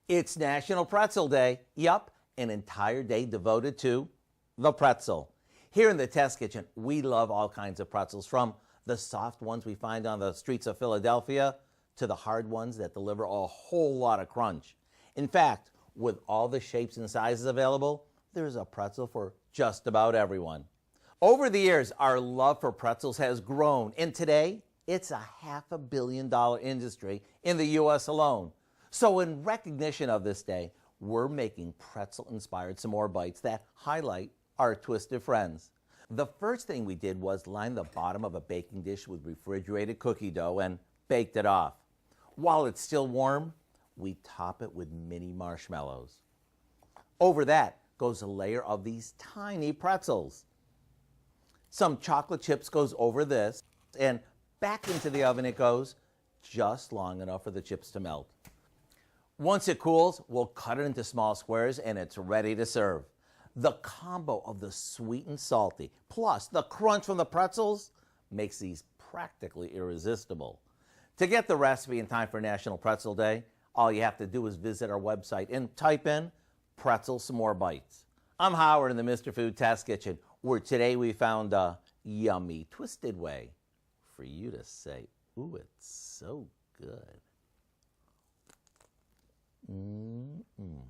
It's National Pretzel Day. Yup, an entire day devoted to the pretzel. Here in the test kitchen, we love all kinds of pretzels, from the soft ones we find on the streets of Philadelphia to the hard ones that deliver a whole lot of crunch. In fact, with all the shapes and sizes available, there's a pretzel for just about everyone. Over the years, our love for pretzels has grown, and today, it's a $500 million industry in the U.S. alone. So in recognition of this day, we're making pretzel-inspired s'more bites that highlight our twisted friends. The first thing we did was line the bottom of a baking dish with refrigerated cookie dough and baked it off. While it's still warm, we top it with mini marshmallows. Over that goes a layer of these tiny pretzels. Some chocolate chips goes over this, and back into the oven it goes, just long enough for the chips to melt. Once it cools, we'll cut it into small squares and it's ready to serve. The combo of the sweet and salty, plus the crunch from the pretzels, makes these practically irresistible. To get the recipe in time for National Pretzel Day, all you have to do is visit our website and type in Pretzel S'more Bites. I'm Howard in the Mr. Food Test Kitchen, where today we found a yummy, twisted way for you to say, ooh, it's so good. Mm-mm.